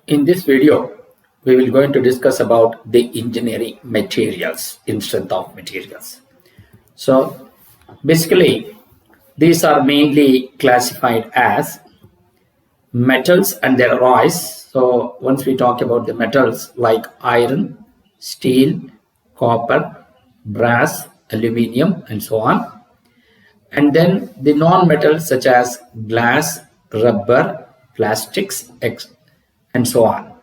In this video, we will going to discuss about the engineering materials in strength of materials. So basically, these are mainly classified as metals and their alloys. So once we talk about the metals like iron, steel, copper, brass, aluminium, and so on. And then the non-metals such as glass, rubber, plastics, and so on.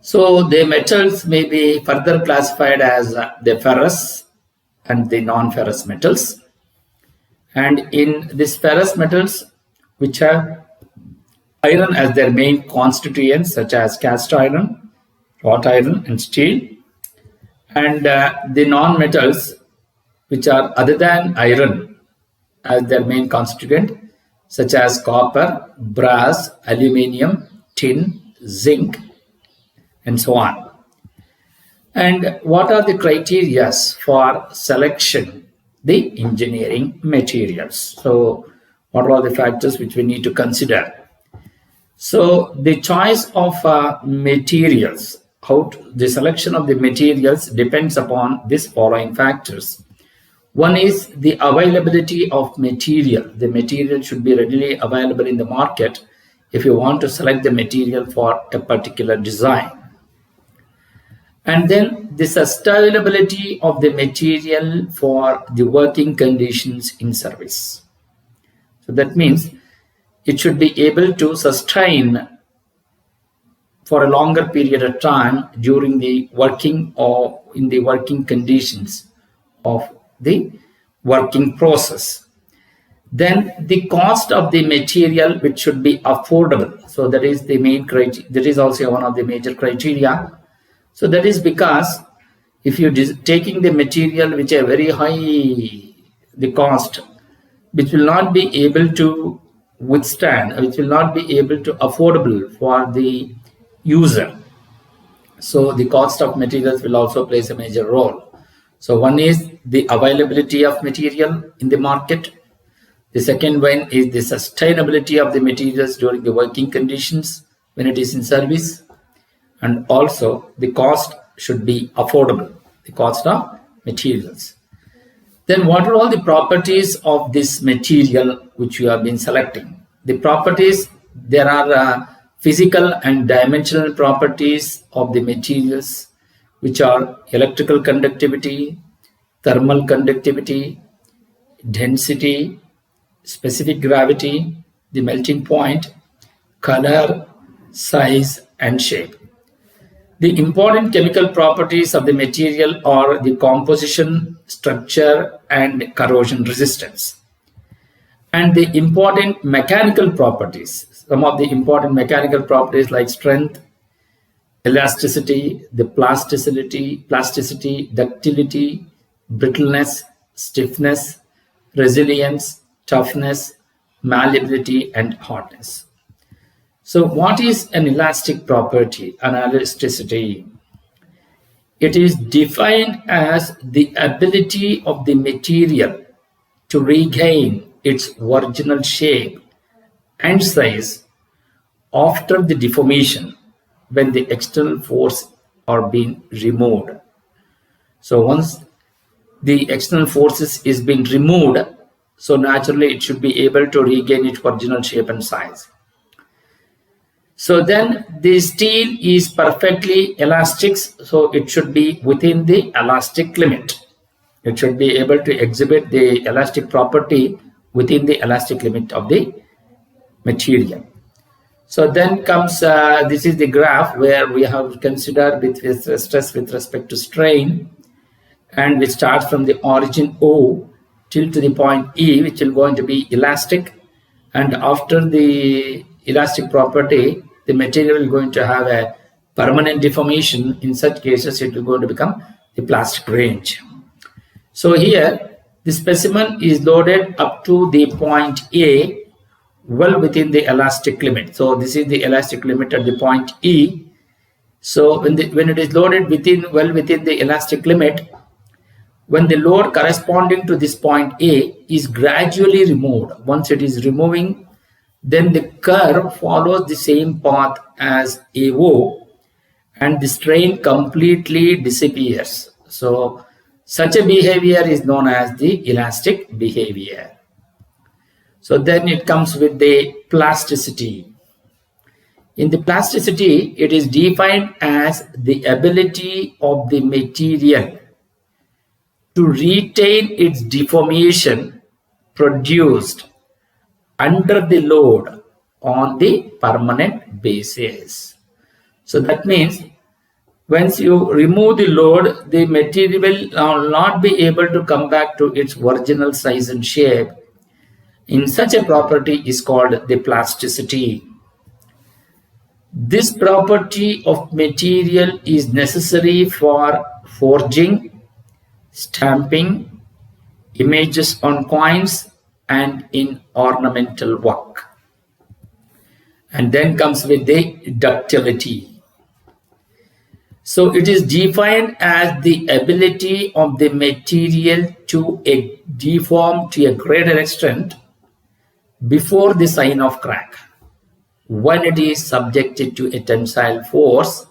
So the metals may be further classified as the ferrous and the non-ferrous metals. And in these ferrous metals, which have iron as their main constituents, such as cast iron, wrought iron, and steel. And the non-metals, which are other than iron as their main constituent, such as copper, brass, aluminium, tin, zinc, and so on. And what are the criteria for selection the engineering materials? So what are the factors which we need to consider? So the choice of materials, the selection of the materials depends upon these following factors. One is the availability of material. The material should be readily available in the market if you want to select the material for a particular design. And then the sustainability of the material for the working conditions in service. So that means it should be able to sustain for a longer period of time during the working or in the working conditions of the working process. Then the cost of the material, which should be affordable. So that is the main criteria. That is also one of the major criteria. So that is because if you're taking the material which are very high, the cost, which will not be able to withstand, which will not be able to affordable for the user. So the cost of materials will also play a major role. So one is the availability of material in the market. The second one is the sustainability of the materials during the working conditions when it is in service. And also the cost should be affordable, the cost of materials. Then what are all the properties of this material which you have been selecting? The properties, there are physical and dimensional properties of the materials, which are electrical conductivity, thermal conductivity, density, specific gravity, the melting point, color, size, and shape. The important chemical properties of the material are the composition, structure, and corrosion resistance. And the important mechanical properties, some of the important mechanical properties like strength, elasticity, the plasticity, ductility, brittleness, stiffness, resilience, toughness, malleability, and hardness. So what is an elastic property, an elasticity? It is defined as the ability of the material to regain its original shape and size after the deformation when the external force are being removed. So once the external forces is being removed, so naturally it should be able to regain its original shape and size. So then the steel is perfectly elastic, so it should be within the elastic limit. It should be able to exhibit the elastic property within the elastic limit of the material. So then comes, this is the graph where we have considered with stress with respect to strain, and we start from the origin O till to the point E, which is going to be elastic, and after the elastic property, the material is going to have a permanent deformation. In such cases, it will going to become the plastic range. So here, the specimen is loaded up to the point A, well within the elastic limit. So this is the elastic limit at the point E. So when it is loaded well within the elastic limit, when the load corresponding to this point A is gradually removed, once it is removing, then the curve follows the same path as AO and the strain completely disappears. So such a behavior is known as the elastic behavior. So then it comes with the plasticity. In the plasticity, it is defined as the ability of the material to retain its deformation produced under the load on the permanent basis. So that means once you remove the load, the material will not be able to come back to its original size and shape. In such a property is called the plasticity. This property of material is necessary for forging, stamping, images on coins, and in ornamental work. And then comes with the ductility. So it is defined as the ability of the material to deform to a greater extent before the sign of crack when it is subjected to a tensile force.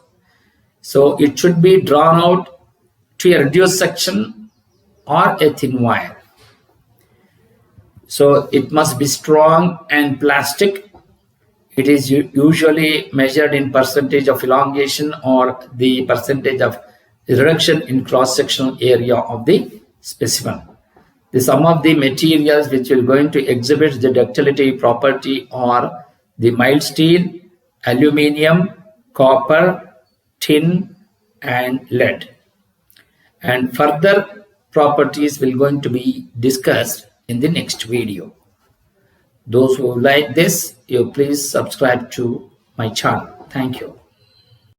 So it should be drawn out to a reduced section or a thin wire. So it must be strong and plastic. It is usually measured in percentage of elongation or the percentage of reduction in cross-sectional area of the specimen. The sum of the materials which will going to exhibit the ductility property are the mild steel, aluminium, copper, tin, and lead. And further properties will going to be discussed in the next video. Those who like this, you please subscribe to my channel. Thank you.